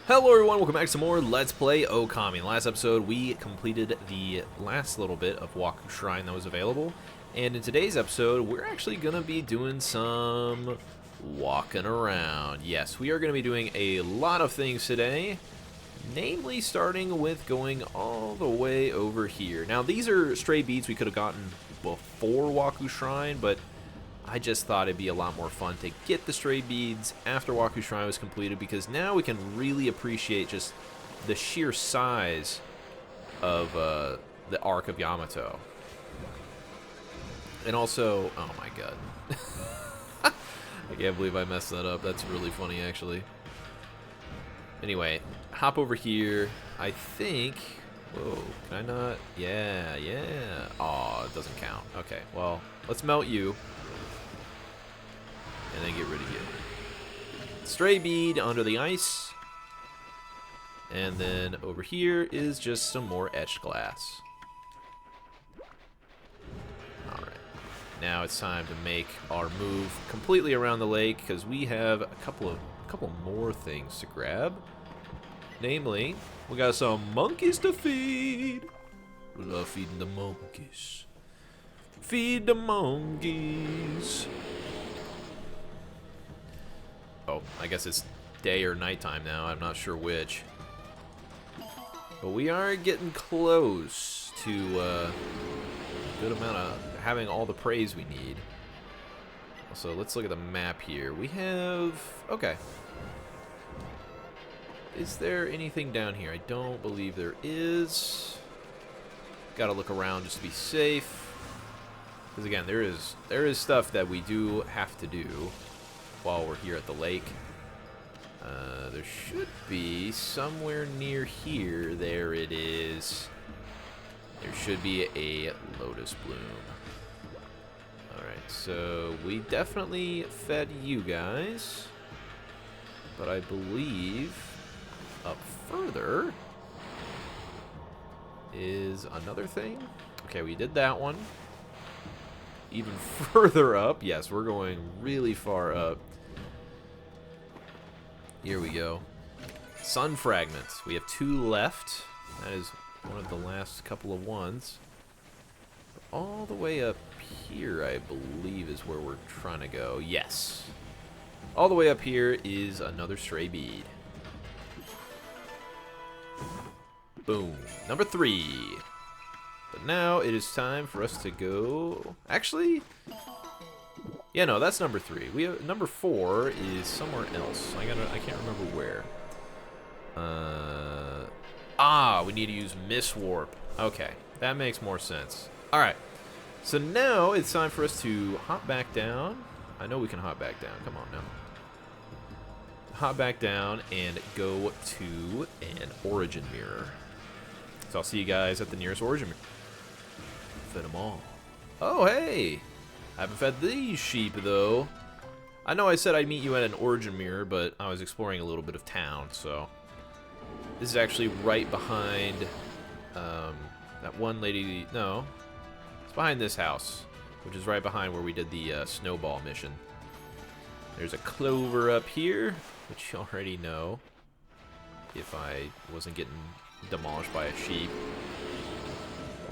Hello everyone, welcome back to some more Let's Play Okami. In the last episode, we completed the last little bit of Waku Shrine that was available. And in today's episode, we're actually going to be doing some walking around. Yes, we are going to be doing a lot of things today. Namely, starting with going all the way over here. Now, these are stray beads we could have gotten before Waku Shrine, but I just thought it'd be a lot more fun to get the stray beads after Waku Shrine was completed, because now we can really appreciate just the sheer size of the Arc of Yamato. And also, oh my god. I can't believe I messed that up. That's really funny, actually. Anyway, hop over here. I think... Whoa, can I not? Yeah. Aw, it doesn't count. Okay, well, let's melt you. And then get rid of you. Stray bead under the ice. And then over here is just some more etched glass. Alright. Now it's time to make our move completely around the lake, because we have a couple more things to grab. Namely, we got some monkeys to feed. We love feeding the monkeys. Feed the monkeys. Oh, I guess it's day or nighttime now. I'm not sure which. But we are getting close to a good amount of having all the praise we need. So let's look at the map here. We have... Okay. Is there anything down here? I don't believe there is. Gotta look around just to be safe. Because again, there is stuff that we do have to do while we're here at the lake. There should be somewhere near here. There it is. There should be a lotus bloom. Alright, so we definitely fed you guys. But I believe up further is another thing. Okay, we did that one. Even further up. Yes, we're going really far up. Here we go. Sun fragments. We have 2 left. That is one of the last couple of ones. All the way up here, I believe, is where we're trying to go. Yes. All the way up here is another stray bead. Boom. Number 3. But now it is time for us to go... Actually... Yeah, no, that's number 3. We have number 4 is somewhere else. I can't remember where. We need to use Miss Warp. Okay, that makes more sense. All right, so now it's time for us to hop back down. I know we can hop back down. Come on now. Hop back down and go to an origin mirror. So I'll see you guys at the nearest origin mirror. Fed them all. Oh, hey. I haven't fed these sheep, though. I know I said I'd meet you at an origin mirror, but I was exploring a little bit of town, so... This is actually right behind that one lady... No. It's behind this house, which is right behind where we did the snowball mission. There's a clover up here, which you already know, if I wasn't getting demolished by a sheep.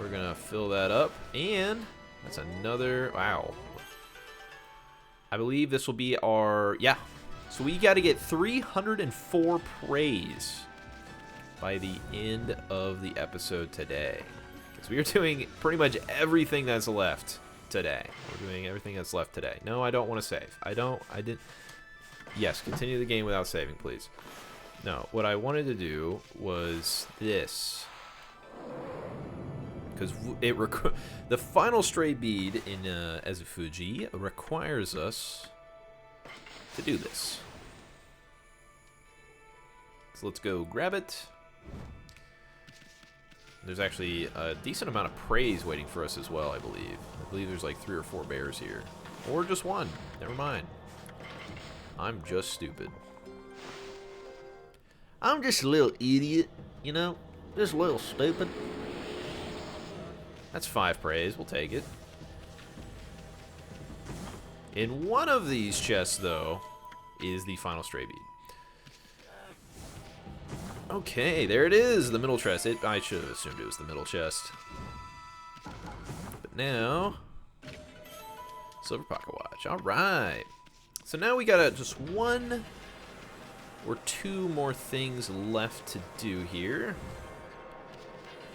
We're gonna fill that up, and... That's another... Wow. I believe this will be our... Yeah. So we got to get 304 praise by the end of the episode today. Because we are doing pretty much everything that's left today. We're doing everything that's left today. No, I don't want to save. I didn't... Yes, continue the game without saving, please. No, what I wanted to do was this. Because the final stray bead in Ezufuji requires us to do this. So let's go grab it. There's actually a decent amount of praise waiting for us as well, I believe. I believe there's like 3 or 4 bears here. Or just 1. Never mind. I'm just stupid. I'm just a little idiot, you know? Just a little stupid. That's 5 praise. We'll take it. In one of these chests, though, is the final stray bead. Okay, there it is, the middle chest. I should have assumed it was the middle chest. But now, silver pocket watch. All right. So now we got just one or two more things left to do here.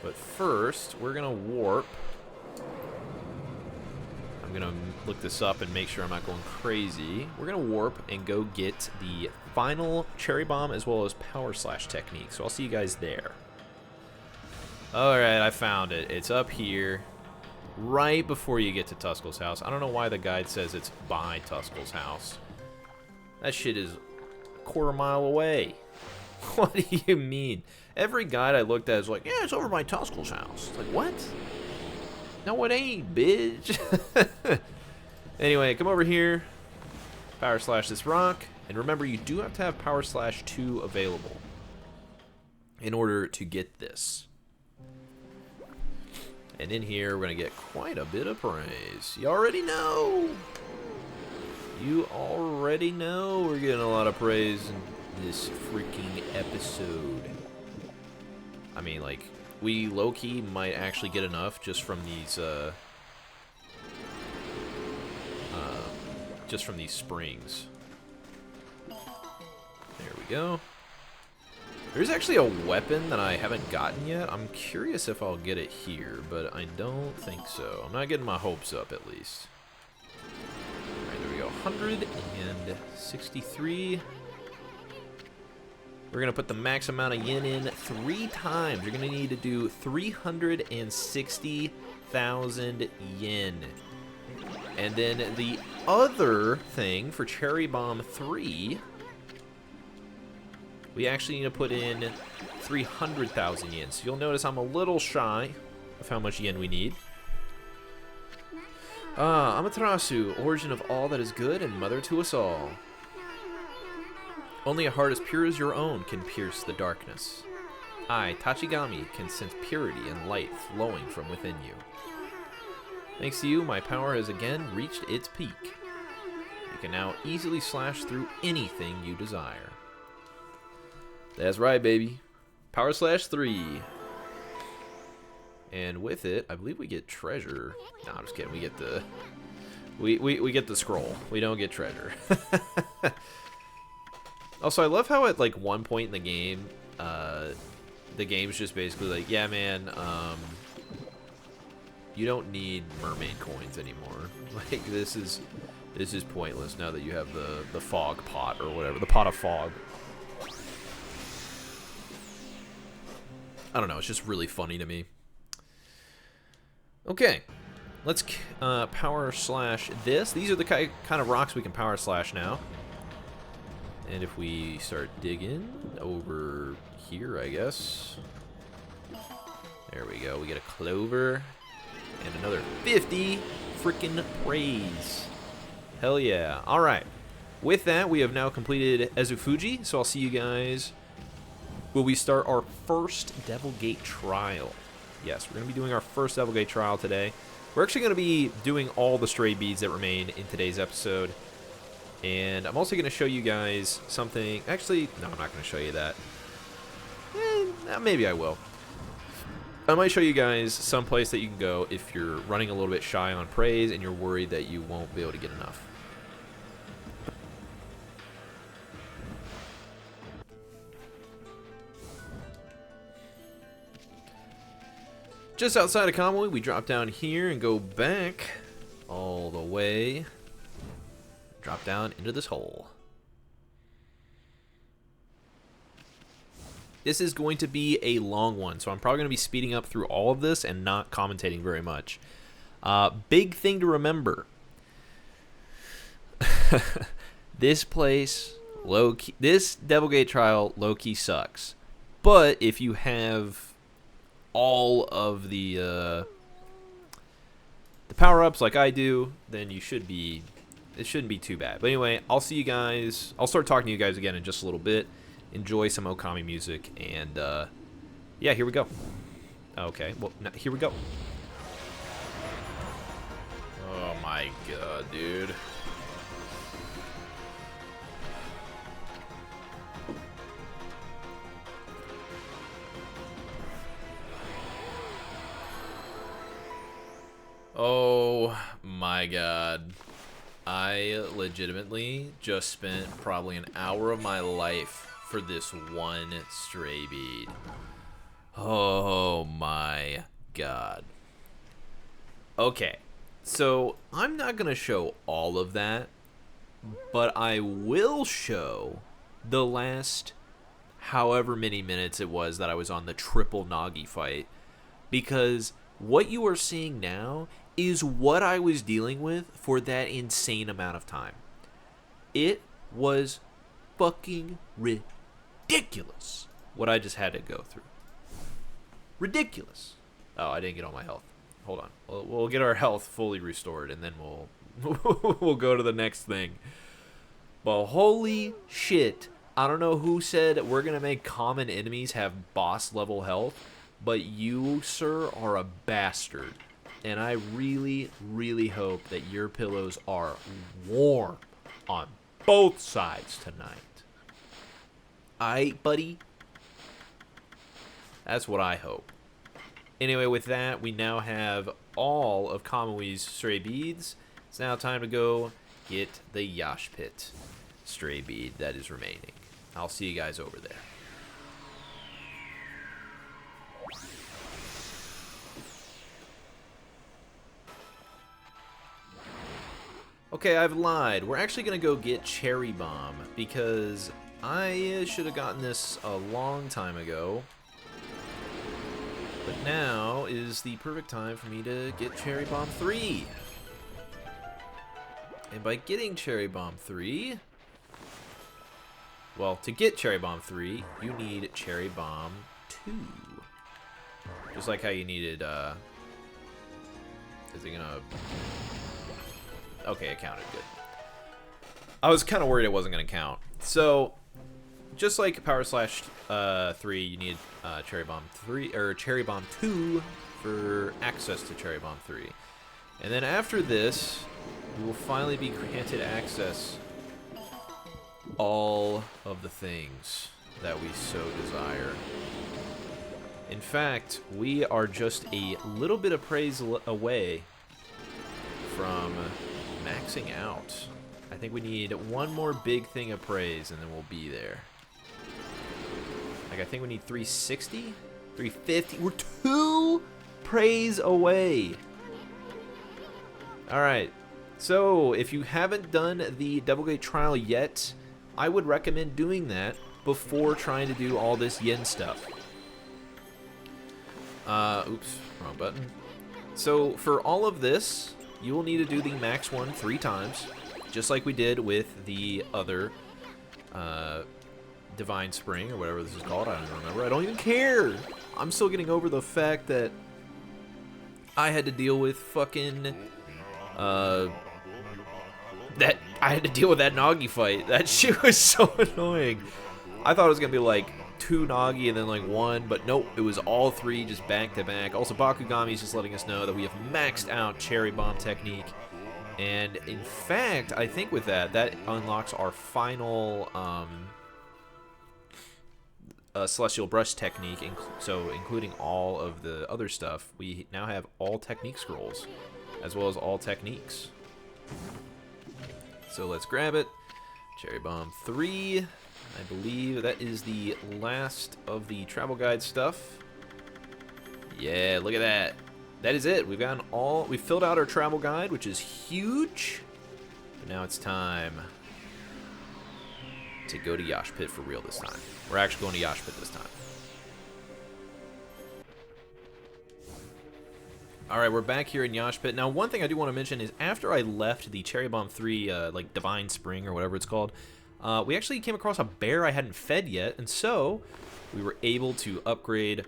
But first, we're gonna warp. I'm gonna look this up and make sure I'm not going crazy. We're gonna warp and go get the final cherry bomb as well as power slash technique. So I'll see you guys there. Alright, I found it. It's up here, right before you get to Tuskull's house. I don't know why the guide says it's by Tuskull's house. That shit is a quarter-mile away. What do you mean? Every guide I looked at is like, yeah, it's over by Tuskull's house. It's like, what? No, it ain't, bitch. Anyway, come over here. Power slash this rock. And remember, you do have to have power slash 2 available in order to get this. And in here, we're going to get quite a bit of praise. You already know. You already know we're getting a lot of praise in this freaking episode. I mean, like, we low-key might actually get enough just from these, springs. There we go. There's actually a weapon that I haven't gotten yet. I'm curious if I'll get it here, but I don't think so. I'm not getting my hopes up, at least. Alright, there we go. 163. We're going to put the max amount of yen in 3 times. You're going to need to do 360,000 yen. And then the other thing for Cherry Bomb 3, we actually need to put in 300,000 yen. So you'll notice I'm a little shy of how much yen we need. Amaterasu, origin of all that is good and mother to us all. Only a heart as pure as your own can pierce the darkness. I, Tachigami, can sense purity and light flowing from within you. Thanks to you, my power has again reached its peak. You can now easily slash through anything you desire. That's right, baby. Power slash 3. And with it, I believe we get treasure. No, I'm just kidding. We get the we get the scroll. We don't get treasure. Also, I love how at like one point in the game, the game's just basically like, yeah, man, you don't need mermaid coins anymore. Like this is pointless now that you have the fog pot or whatever, the pot of fog. I don't know, it's just really funny to me. Okay, let's power slash this. These are the kind of rocks we can power slash now. And if we start digging over here, I guess. There we go. We get a clover and another 50 freaking praise. Hell yeah. All right. With that, we have now completed Ezufuji. So I'll see you guys when we start our first Devil Gate trial. Yes, we're going to be doing our first Devil Gate trial today. We're actually going to be doing all the stray beads that remain in today's episode. And I'm also going to show you guys something. Actually, no, I'm not going to show you that. Maybe I will. I might show you guys some place that you can go if you're running a little bit shy on praise and you're worried that you won't be able to get enough. Just outside of Kamui, we drop down here and go back all the way. Drop down into this hole. This is going to be a long one, so I'm probably going to be speeding up through all of this and not commentating very much. Big thing to remember. This place, low-key, this Devil Gate trial low-key sucks. But if you have all of the power-ups like I do, then you should be... It shouldn't be too bad. But anyway, I'll see you guys. I'll start talking to you guys again in just a little bit. Enjoy some Okami music. And, yeah, here we go. Okay, well, here we go. Oh, my God, dude. Oh my god. I legitimately just spent probably an hour of my life for this one stray bead. Oh my god. Okay, so I'm not going to show all of that, but I will show the last however many minutes it was that I was on the triple Nagi fight, because what you are seeing now is what I was dealing with for that insane amount of time. It was fucking ridiculous what I just had to go through. Ridiculous. Oh, I didn't get all my health. Hold on. We'll get our health fully restored, and then we'll go to the next thing. But holy shit. I don't know who said we're going to make common enemies have boss level health, but you, sir, are a bastard. And I really, really hope that your pillows are warm on both sides tonight. Aight, buddy? That's what I hope. Anyway, with that, we now have all of Kamawi's stray beads. It's now time to go get the Yash Pit stray bead that is remaining. I'll see you guys over there. Okay, I've lied. We're actually going to go get Cherry Bomb, because I should have gotten this a long time ago. But now is the perfect time for me to get Cherry Bomb 3. And by getting Cherry Bomb 3... Well, to get Cherry Bomb 3, you need Cherry Bomb 2. Just like how you needed, Is it gonna... Okay, it counted. Good. I was kind of worried it wasn't gonna count. So, just like Power Slash 3, you need Cherry Bomb 3 or Cherry Bomb 2 for access to Cherry Bomb 3. And then after this, we will finally be granted access all of the things that we so desire. In fact, we are just a little bit of praise away from maxing out. I think we need one more big thing of praise and then we'll be there. Like, I think we need 360, 350. We're 2 praise away. Alright, so if you haven't done the Doublegate trial yet, I would recommend doing that before trying to do all this yen stuff. Oops, wrong button. So for all of this, you will need to do the max one 3 times, just like we did with the other Divine Spring, or whatever this is called. I don't remember. I don't even care. I'm still getting over the fact that I had to deal with fucking that Nagi fight. That shit was so annoying. I thought it was gonna be like 2 Nagi and then like 1, but nope, it was all 3 just back to back. Also, Bakugami is just letting us know that we have maxed out Cherry Bomb technique, and in fact, I think with that unlocks our final Celestial Brush technique. So including all of the other stuff, we now have all technique scrolls as well as all techniques. So let's grab it. Cherry Bomb 3. I believe that is the last of the travel guide stuff. Yeah, look at that. That is it. We've filled out our travel guide, which is huge. But now it's time to go to Yash Pit for real this time. We're actually going to Yash Pit this time. Alright, we're back here in Yash Pit. Now, one thing I do want to mention is after I left the Cherry Bomb 3, like Divine Spring or whatever it's called, we actually came across a bear I hadn't fed yet, and so we were able to upgrade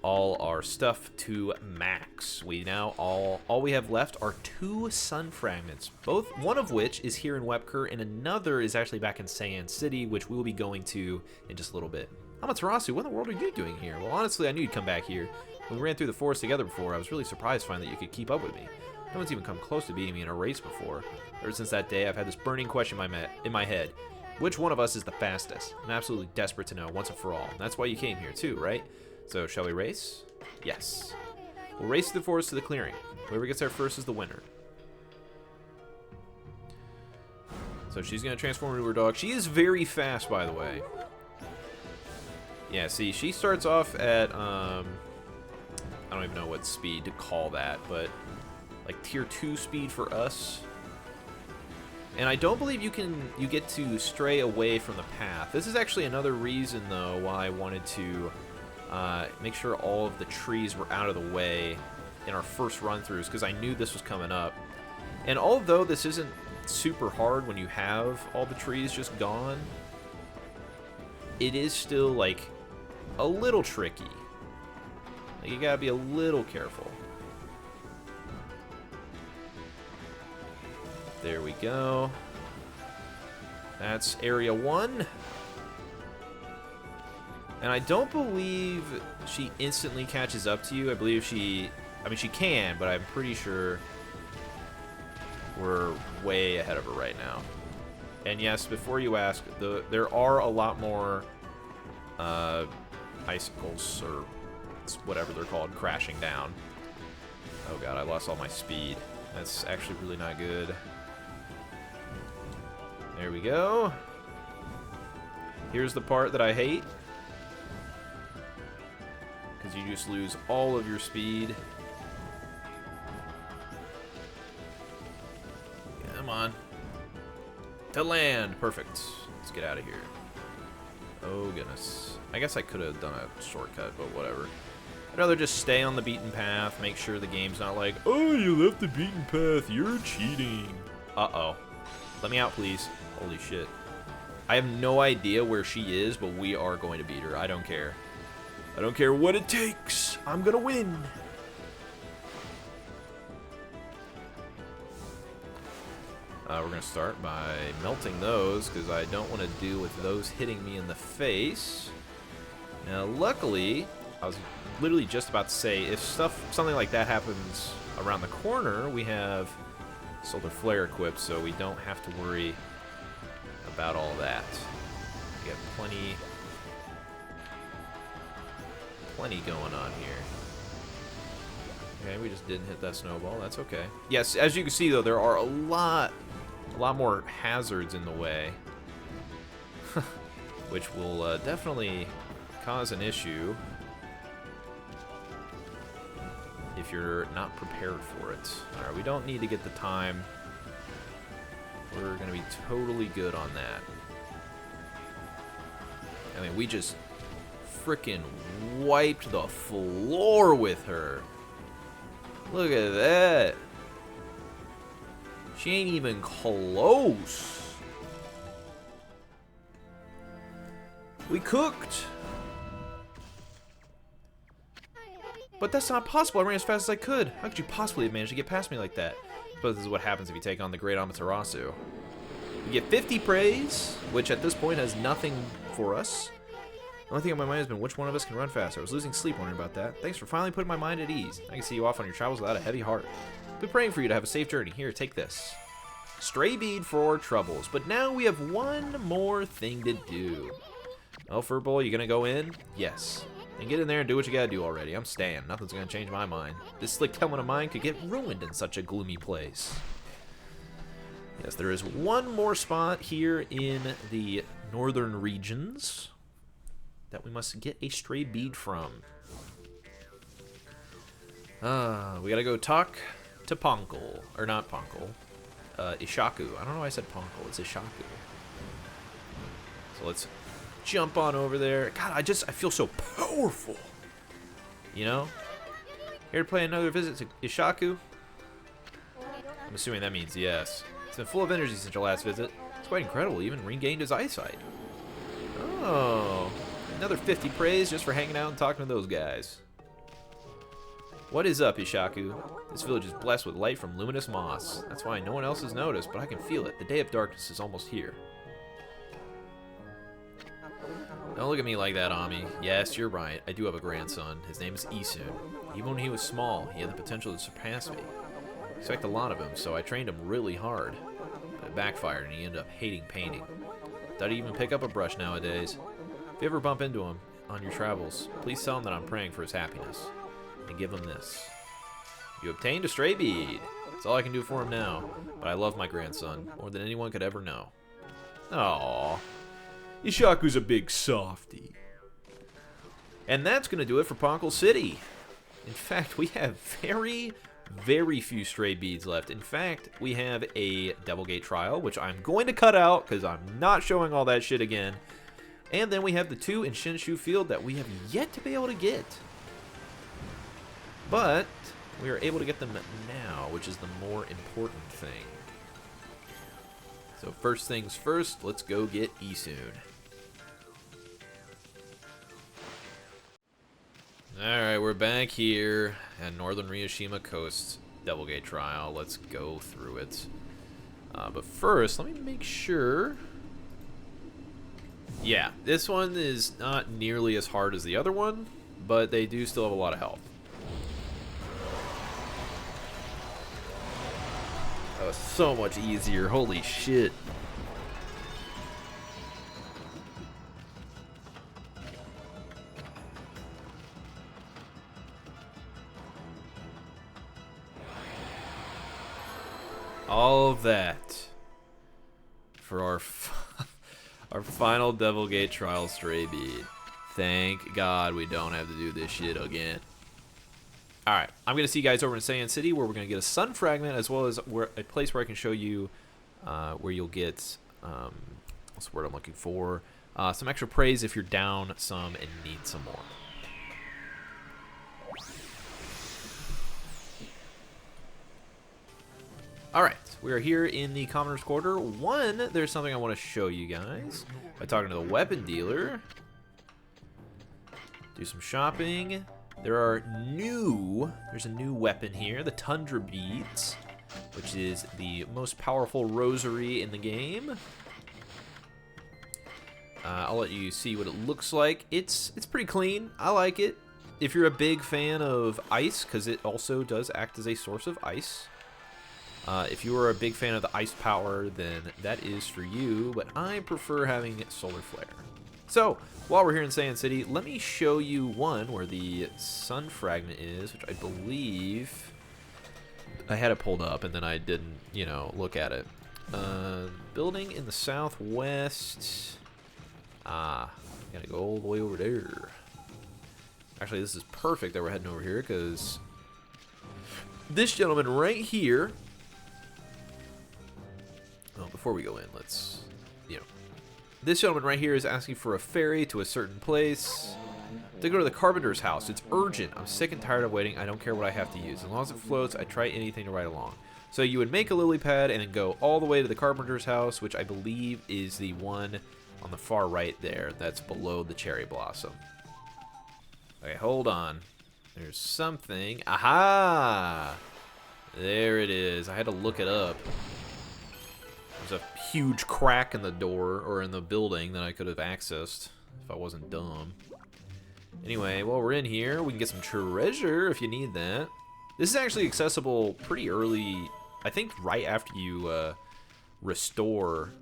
all our stuff to max. We now all we have left are 2 Sun Fragments, one of which is here in Wepker, and another is actually back in Saiyan City, which we will be going to in just a little bit. Amaterasu, what in the world are you doing here? Well, honestly, I knew you'd come back here. When we ran through the forest together before, I was really surprised to find that you could keep up with me. No one's even come close to beating me in a race before. Ever since that day, I've had this burning question in my head. Which one of us is the fastest? I'm absolutely desperate to know once and for all. And that's why you came here too, right? So, shall we race? Yes. We'll race through the forest to the clearing. Whoever gets there first is the winner. So she's going to transform into her dog. She is very fast, by the way. Yeah, see, she starts off at, I don't even know what speed to call that, but like tier 2 speed for us. And I don't believe you get to stray away from the path. This is actually another reason, though, why I wanted to make sure all of the trees were out of the way in our first run-throughs, because I knew this was coming up. And although this isn't super hard when you have all the trees just gone, it is still, like, a little tricky. Like, you gotta be a little careful. There we go. That's area 1. And I don't believe she instantly catches up to you. I believe she can, but I'm pretty sure we're way ahead of her right now. And yes, before you ask, there are a lot more icicles, or whatever they're called, crashing down. Oh god, I lost all my speed. That's actually really not good. There we go. Here's the part that I hate, because you just lose all of your speed. Come on. To land. Perfect. Let's get out of here. Oh, goodness. I guess I could have done a shortcut, but whatever. I'd rather just stay on the beaten path, make sure the game's not like, oh, you left the beaten path, you're cheating. Uh-oh. Let me out, please. Holy shit. I have no idea where she is, but we are going to beat her. I don't care. I don't care what it takes. I'm gonna win. We're going to start by melting those, because I don't want to deal with those hitting me in the face. Now, luckily, I was literally just about to say, if something like that happens around the corner, we have Solar Flare equipped, so we don't have to worry about all that. We got plenty going on here. Okay, we just didn't hit that snowball. That's okay. Yes, as you can see, though, there are a lot more hazards in the way, which will definitely cause an issue if you're not prepared for it. Alright, we don't need to get the time. We're going to be totally good on that. I mean, we just freaking wiped the floor with her. Look at that. She ain't even close. We cooked. But that's not possible. I ran as fast as I could. How could you possibly have managed to get past me like that? I suppose this is what happens if you take on the Great Amaterasu. We get 50 praise, which at this point has nothing for us. The only thing on my mind has been which one of us can run faster. I was losing sleep wondering about that. Thanks for finally putting my mind at ease. I can see you off on your travels without a heavy heart. I've been praying for you to have a safe journey. Here, take this. Stray bead for troubles. But now we have one more thing to do. Oh, Furbull, you gonna go in? Yes. Then get in there and do what you gotta do already. I'm staying. Nothing's gonna change my mind. This slick helmet of mine could get ruined in such a gloomy place. Yes, there is one more spot here in the northern regions that we must get a stray bead from. We gotta go talk to Ponkle. Or not Ponkle. Ishaku. I don't know why I said Ponkle. It's Ishaku. So let's jump on over there. God, I feel so powerful. You know? Here to play another visit to Ishaku? I'm assuming that means yes. He's been full of energy since your last visit. It's quite incredible. He even regained his eyesight. Oh. Another 50 praise just for hanging out and talking to those guys. What is up, Ishaku? This village is blessed with light from luminous moss. That's why no one else has noticed, but I can feel it. The day of darkness is almost here. Don't look at me like that, Ammy. Yes, you're right. I do have a grandson. His name is Isun. Even when he was small, he had the potential to surpass me. I expect a lot of him, so I trained him really hard. But it backfired, and he ended up hating painting. Doesn't even pick up a brush nowadays. If you ever bump into him on your travels, please tell him that I'm praying for his happiness. And give him this. You obtained a stray bead. That's all I can do for him now. But I love my grandson more than anyone could ever know. Aww. Ishaku's a big softie. And that's going to do it for Poncle City. In fact, we have very, very few stray beads left. In fact, we have a Devil Gate trial, which I'm going to cut out because I'm not showing all that shit again. And then we have the 2 in Shinshu Field that we have yet to be able to get. But we are able to get them now, which is the more important thing. So first things first, let's go get Isun. Alright, we're back here at Northern Ryushima Coast Devil Gate Trial. Let's go through it. But first, let me make sure. Yeah, this one is not nearly as hard as the other one, but they do still have a lot of health. That was so much easier. Holy shit. All of that for our our final Devil Gate Trial stray bead. Thank God we don't have to do this shit again. Alright, I'm going to see you guys over in Saiyan City where we're going to get a Sun Fragment as well as a place where I can show you where you'll get, what's the word I'm looking for, some extra praise if you're down some and need some more. Alright, we are here in the Commoner's Quarter. One, there's something I want to show you guys by talking to the weapon dealer. Do some shopping. There's a new weapon here, the Tundra Beads, which is the most powerful rosary in the game. I'll let you see what it looks like. It's pretty clean. I like it. If you're a big fan of ice, because it also does act as a source of ice. If you are a big fan of the ice power, then that is for you, but I prefer having solar flare. So, while we're here in Saiyan City, let me show you one where the Sun Fragment is, which I believe I had it pulled up and then I didn't, look at it. Building in the southwest. Gotta go all the way over there. Actually, this is perfect that we're heading over here because this gentleman right here. Oh, before we go in, let's, this gentleman right here is asking for a ferry to a certain place to go to the carpenter's house. It's urgent. I'm sick and tired of waiting. I don't care what I have to use. As long as it floats, I try anything to ride along. So you would make a lily pad and then go all the way to the carpenter's house, which I believe is the one on the far right there. That's below the cherry blossom. Okay, hold on. There's something. Aha! There it is. I had to look it up. There's a huge crack in the door, or in the building, that I could have accessed if I wasn't dumb. Anyway, while we're in here, we can get some treasure if you need that. This is actually accessible pretty early, I think right after you restore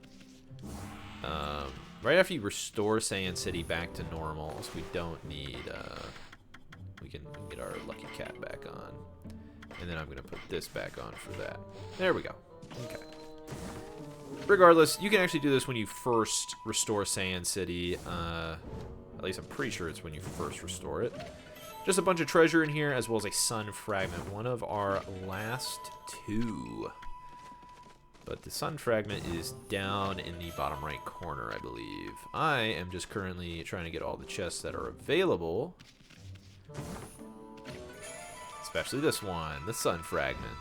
Saiyan City back to normal, so we don't need, we can get our lucky cat back on. And then I'm going to put this back on for that. There we go. Okay. Regardless, you can actually do this when you first restore Saiyan City. At least I'm pretty sure it's when you first restore it. Just a bunch of treasure in here, as well as a Sun Fragment. One of our last 2. But the Sun Fragment is down in the bottom right corner, I believe. I am just currently trying to get all the chests that are available. Especially this one, the Sun Fragment.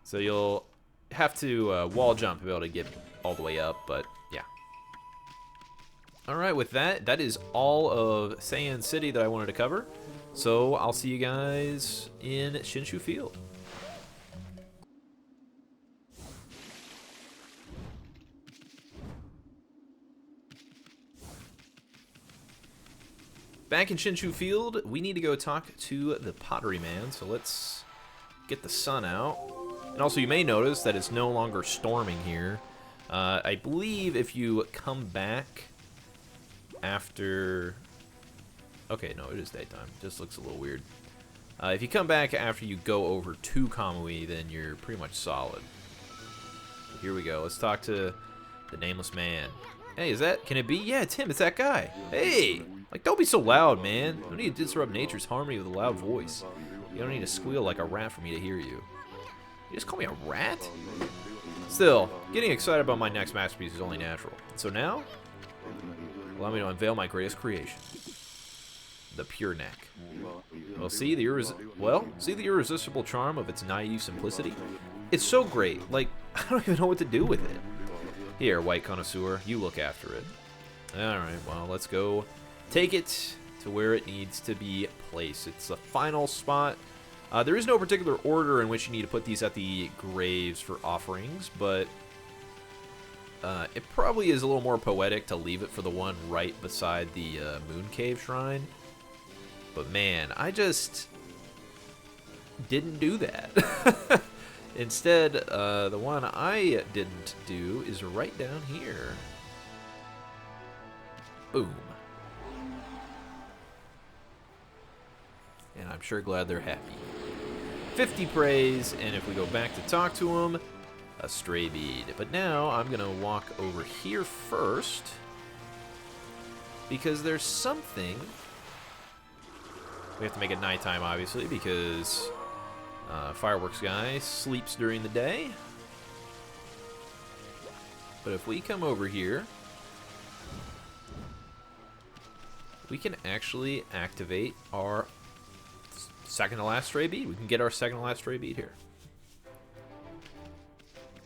So you'll have to wall jump to be able to get all the way up, but yeah. Alright, with that, that is all of Saiyan City that I wanted to cover. So I'll see you guys in Shinshu Field. Back in Shinshu Field, we need to go talk to the Pottery Man, so let's get the sun out. And also, you may notice that it's no longer storming here. I believe if you come back after... Okay, no, it is daytime. Just looks a little weird. If you come back after you go over to Kamui, then you're pretty much solid. Here we go. Let's talk to the nameless man. Hey, can it be? Yeah, it's him. It's that guy. Hey! Like, don't be so loud, man. You don't need to disrupt nature's harmony with a loud voice. You don't need to squeal like a rat for me to hear you. You just call me a rat? Still, getting excited about my next masterpiece is only natural. So now, allow me to unveil my greatest creation. The pure neck. Well, see the irresistible charm of its naive simplicity? It's so great, like, I don't even know what to do with it. Here, white connoisseur, you look after it. Alright, well, let's go take it to where it needs to be placed. It's the final spot. There is no particular order in which you need to put these at the graves for offerings, but it probably is a little more poetic to leave it for the one right beside the Moon Cave Shrine. But man, I just didn't do that. Instead, the one I didn't do is right down here. Boom. And I'm sure glad they're happy. 50 praise, and if we go back to talk to him, a stray bead. But now I'm going to walk over here first, because there's something. We have to make it nighttime, obviously, because Fireworks Guy sleeps during the day. But if we come over here, we can actually activate our second to last stray bead. We can get our second to last stray bead here.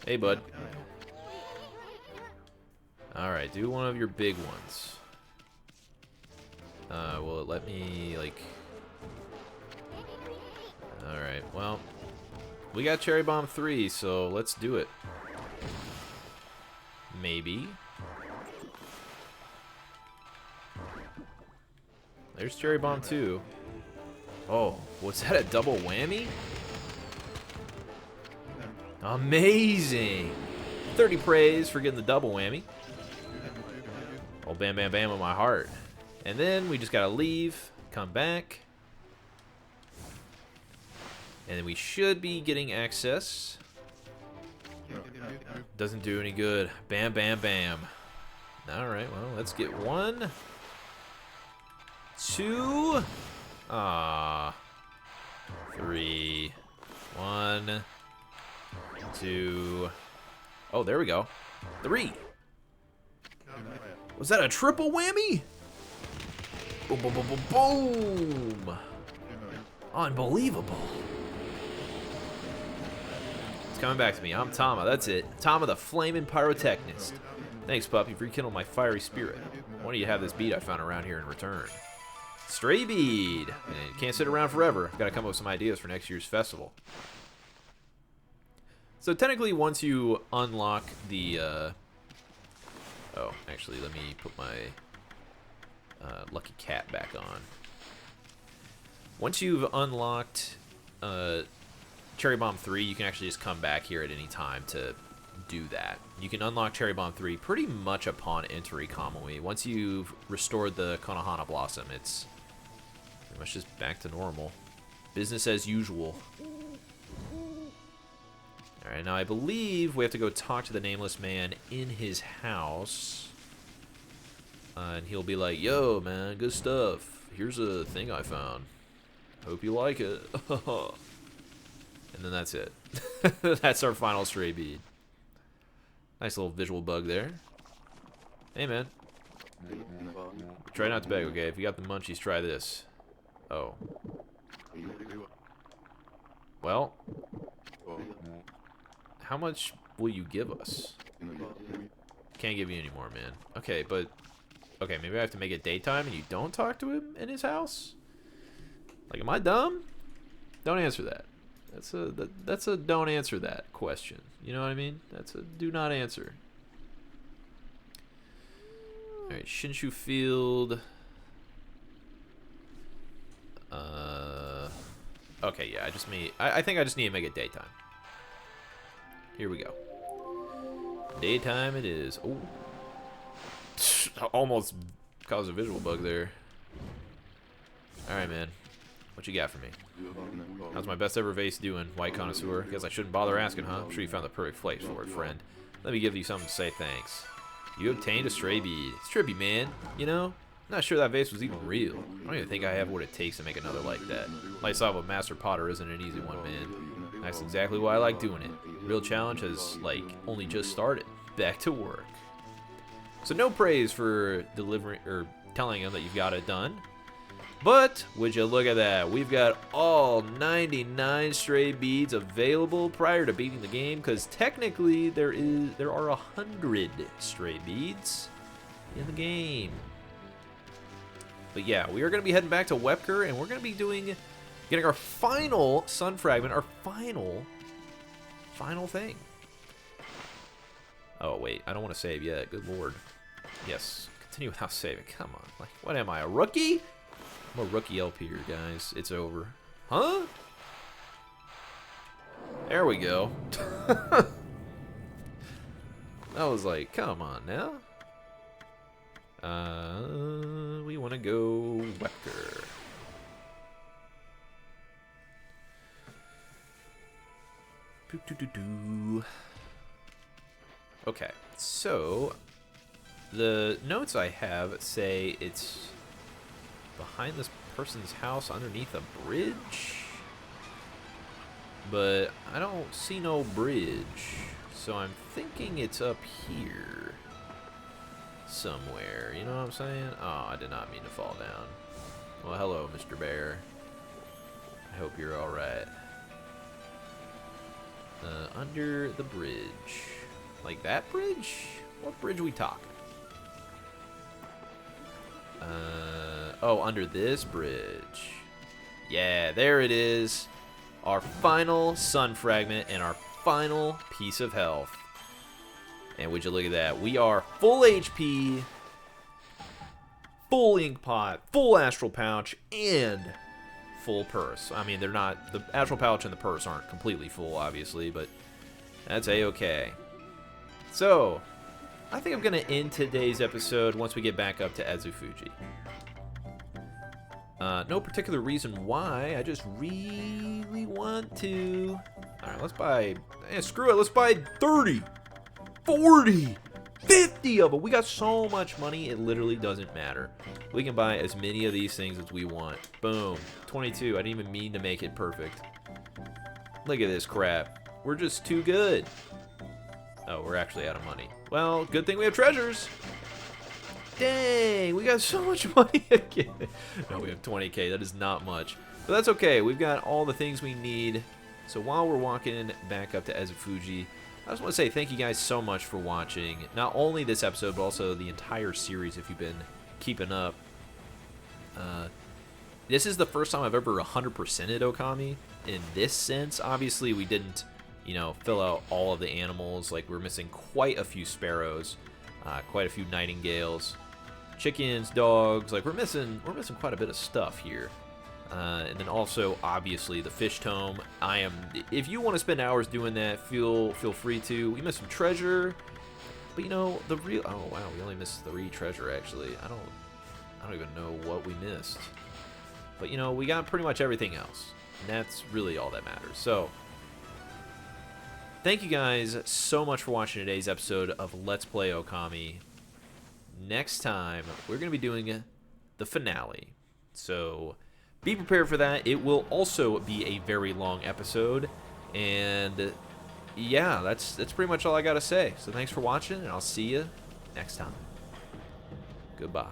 Hey, bud. Alright, do one of your big ones. Will it let me, like... Alright, well, we got Cherry Bomb 3, so let's do it. Maybe. There's Cherry Bomb 2. Oh, was that a double whammy? Amazing! 30 praise for getting the double whammy. Oh, bam, bam, bam on my heart. And then we just gotta leave, come back. And then we should be getting access. Doesn't do any good. Bam, bam, bam. Alright, well, let's get 1, 2, 3, 1, 2. Oh, there we go. 3. Was that a triple whammy? Boom, boom, boom, boom, boom. Unbelievable. It's coming back to me. I'm Tama. That's it. Tama the Flamin' Pyrotechnist. Thanks, pup. You've rekindled my fiery spirit. Why don't you have this bead I found around here in return? Stray bead. And can't sit around forever. I've got to come up with some ideas for next year's festival. So technically, once you unlock the... Oh, actually, let me put my lucky cat back on. Once you've unlocked Cherry Bomb 3, you can actually just come back here at any time to do that. You can unlock Cherry Bomb 3 pretty much upon entering Kamui. Once you've restored the Konohana Blossom, it's pretty much just back to normal. Business as usual. Alright, now I believe we have to go talk to the Nameless Man in his house. And he'll be like, yo, man, good stuff. Here's a thing I found. Hope you like it. And then that's it. That's our final stray bead. Nice little visual bug there. Hey, man. Try not to beg, okay? If you got the munchies, try this. Oh. Well. How much will you give us? Can't give you any more, man. Okay, but... Okay, maybe I have to make it daytime and you don't talk to him in his house? Like, am I dumb? Don't answer that. That's a don't answer that question. You know what I mean? That's a do not answer. Alright, Shinshu Field. Okay, yeah, I think I just need to make it daytime. Here we go. Daytime it is. Oh. Almost caused a visual bug there. Alright, man. What you got for me? How's my best ever vase doing, White Connoisseur? Guess I shouldn't bother asking, huh? I'm sure you found the perfect place for it, friend. Let me give you something to say thanks. You obtained a stray bead. It's trippy, man. You know? I'm not sure that vase was even real. I don't even think I have what it takes to make another like that. Lifestyle of a master potter isn't an easy one, man. That's exactly why I like doing it. Real challenge has, like, only just started. Back to work. So no praise for delivering or telling him that you've got it done. But would you look at that? We've got all 99 stray beads available prior to beating the game, because technically there are 100 stray beads in the game. But yeah, we are going to be heading back to Wepker, and we're going to be getting our final sun fragment, our final thing. Oh wait, I don't want to save yet. Good lord. Yes, continue without saving. Come on, like, what am I, a rookie? I'm a rookie LP here, guys. It's over. Huh? There we go. I was like, come on now. We want to go Wepker. Okay, so the notes I have say it's behind this person's house underneath a bridge, but I don't see no bridge, so I'm thinking it's up here somewhere. You know what I'm saying? Oh, I did not mean to fall down. Well, hello, Mr. Bear. I hope you're all right. Under the bridge. Like that bridge? What bridge are we talking? Oh, under this bridge. Yeah, there it is. Our final sun fragment and our final piece of health. And would you look at that? We are full HP, full ink pot, full astral pouch, and full purse. I mean, they're not, the astral pouch and the purse aren't completely full, obviously, but that's a-okay. So, I think I'm going to end today's episode once we get back up to Azufuji. No particular reason why, I just really want to. Alright, let's buy, screw it, let's buy 30, 40, 50 of them. We got so much money, it literally doesn't matter. We can buy as many of these things as we want. Boom, 22, I didn't even mean to make it perfect. Look at this crap, we're just too good. Oh, we're actually out of money. Well, good thing we have treasures. Dang, we got so much money again. No, we have 20k. That is not much. But that's okay. We've got all the things we need. So while we're walking back up to Azufuji, I just want to say thank you guys so much for watching. Not only this episode, but also the entire series if you've been keeping up. This is the first time I've ever 100%ed Okami. In this sense, obviously we didn't, you know, fill out all of the animals. Like, we're missing quite a few sparrows, quite a few nightingales, chickens, dogs. Like, we're missing quite a bit of stuff here. And then also, obviously, the fish tome. If you want to spend hours doing that, feel free to. We missed some treasure, but you know, oh wow, we only missed 3 treasure actually. I don't even know what we missed. But you know, we got pretty much everything else, and that's really all that matters. So, thank you guys so much for watching today's episode of Let's Play Okami. Next time, we're going to be doing the finale. So, be prepared for that. It will also be a very long episode. And, yeah, that's pretty much all I got to say. So, thanks for watching, and I'll see you next time. Goodbye.